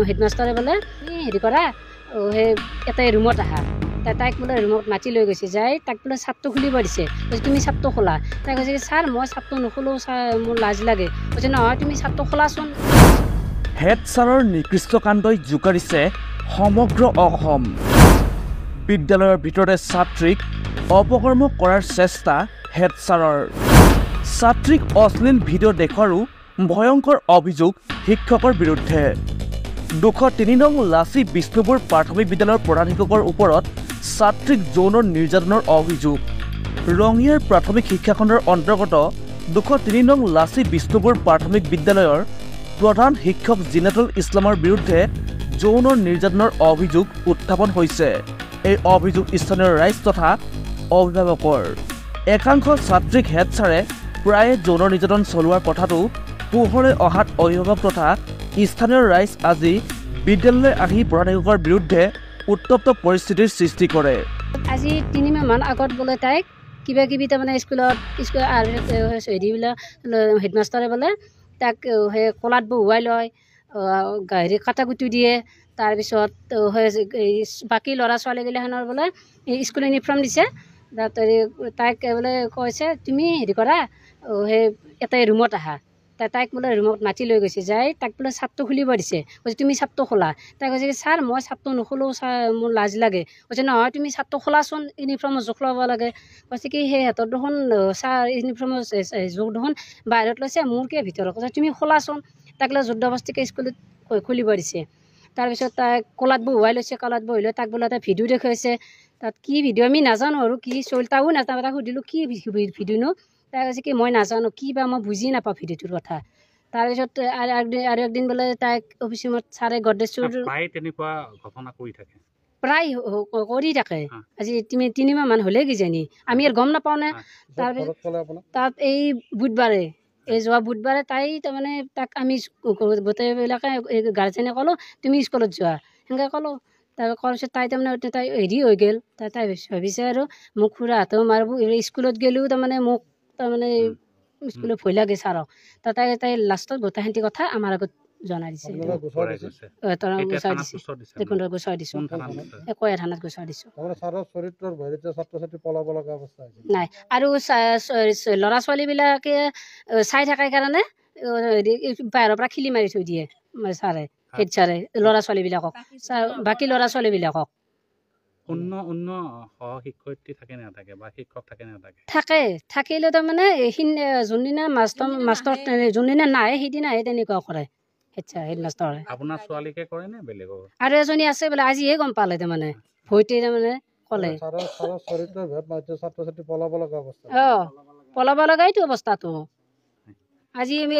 হেডমাষ্টাৰে বোলে হেৰি কৰা সেই এটা ৰুমত আহা তাইক বোলে ৰুমত মাতি লৈ গৈছে যাই তাক বোলে চাপটো খুলিব দিছে তুমি চাপটো খোলা তাই কৈছে কি ছাৰ মই চাপটো নোখোলো ছাৰ মোৰ লাজ লাগে কৈছে নহয় তুমি চাপটো খোলাচোন হেড ছাৰৰ নিকৃষ্ট কাণ্ডই জোকাৰিছে সমগ্ৰ অসম বিদ্যালয়ৰ ভিতৰতে ছাত্ৰীক অপকৰ্ম কৰাৰ চেষ্টা হেড ছাৰৰ ছাত্ৰীক অশ্লীল ভিডিঅ' দেখুৱাৰো ভয়ংকৰ অভিযোগ শিক্ষকৰ বিৰুদ্ধে 203 নং লাচি বিষ্ণুপুৰ প্ৰাথমিক বিদ্যালয়ৰ প্ৰধান শিক্ষকৰ ওপৰত ছাত্ৰীক যৌন নিৰ্যাতনৰ অভিযোগ ৰঙিয়াৰ প্ৰাথমিক শিক্ষাখণ্ডৰ অন্তৰ্গত 203 নং লাচি বিষ্ণুপুৰ প্ৰাথমিক বিদ্যালয়ৰ প্ৰধান শিক্ষক জিনাতুল ইছলামৰ বিৰুদ্ধে যৌন নিৰ্যাতনৰ অভিযোগ উত্থাপন হৈছে এই অভিযোগ স্থানীয় ৰাইজ তথা অভিভাৱকৰ একাংশ ছাত্ৰীক হেড ছাৰে প্ৰায়ে যৌন নিৰ্যাতন চলোৱাৰ কথাটো পোহৰলৈ অহাত অভিভাৱক তথা স্থানীয় ৰাইজ আজি বিদ্যালয়লৈ আহি প্ৰধান শিক্ষকৰ বিৰুদ্ধে উত্তপ্ত পৰিস্থিতিৰ সৃষ্টি কৰে আজি 3 মাহমান আগত বোলে তাইক কিবা কিবি তাৰমানে স্কুলত হেৰিবিলাক হেডমাষ্টাৰে বোলে তাক সেই কলাত বহুৱাই লয় হেৰি কাটাকুটি দিয়ে তাৰপিছত বাকী ল'ৰা ছোৱালীগিলাখনৰ বোলে স্কুল ইউনিফৰ্ম দিছে তাইক বোলে কৈছে তুমি হেৰি কৰা সেই এটা ৰুমত আহা তাইক বোলে ৰুমত মাতি লৈ গৈছে যাই তাক বোলে চাপটো খুলিব দিছে কৈছে তুমি চাপটো খোলা তাই কৈছে কি ছাৰ মই চাপটো নোখোলো ছাৰ মোৰ লাজ লাগে কৈছে নহয় তুমি চাপটো খোলাচোন ইউনিফৰ্মৰ জোখ ল'ব লাগে কৈছে কি সেই হাতত দেখোন ছাৰ ইউনিফৰ্মৰ জোখ দেখোন বাহিৰত লৈছে মোৰ কিয় ভিতৰত কৈছে তুমি খোলাচোন তাক বোলে জোৰদবস্তিকৈ স্কুলত খুলিব দিছে তাৰপিছত তাইক কলাত বহুৱাই লৈছে কলাত বহি লৈ তাক বোলে এটা ভিডিঅ' দেখুৱাইছে তাত কি ভিডিঅ' আমি নাজানো আৰু কি তাও নাজানো তাক সুধিলোঁ কি ভিডিঅ'নো তাই কৈছে কি মই নাজানো কি বা মই বুজি নাপাওঁ ভিডিঅ'টোৰ কথা তাৰপিছত আৰু একদিন বোলে তাইক অফিচ ৰুমত ছাৰে গডৰেজটোৰ তেনেকুৱা ঘটনা কৰি থাকে প্ৰায় কৰি থাকে আজি 3 মাহমান হ'লে কিজানি আমি আৰু গম নাপাওঁ নে তাত এই বুধবাৰে এই যোৱা বুধবাৰে তাই তাৰমানে তাক আমি গোটেইবিলাকে গাৰ্জেনে ক'লোঁ তুমি স্কুলত যোৱা সেনেকৈ ক'লোঁ তাৰ কোৱাৰ পিছত তাই তাৰমানে তাই হেৰি হৈ গ'ল তাই ভাবিছে আৰু মোক খুৰাহঁতেও মাৰিব স্কুলত গ'লেও তাৰমানে মোক তাৰমানে স্কুলত ভয় লাগে ছাৰক তাই লাষ্টত গোটেইখিনি কথা আমাৰ আগত জনাই দিছে গুচাই দিছোঁ কয়া থানাত গুচাই দিছোঁ নাই আৰু ল'ৰা ছোৱালীবিলাকে চাই থকাৰ কাৰণে বাহিৰৰ পৰা খিলি মাৰি থৈ দিয়ে ছাৰে হেড ছাৰে ল'ৰা ছোৱালীবিলাকক বাকী ল'ৰা ছোৱালীবিলাকক থাকে থাকিলেও তাৰমানে যোনদিনা মাষ্টৰ যোনদিনা নাহে সেইদিনাহে তেনেকুৱা কৰে হেডমাষ্টাৰে আৰু এজনী আছে বোলে আজিহে গম পালে তাৰমানে ভয়তে তাৰমানে ক'লে পলাব লগাইতো অৱস্থাটো আজি আমি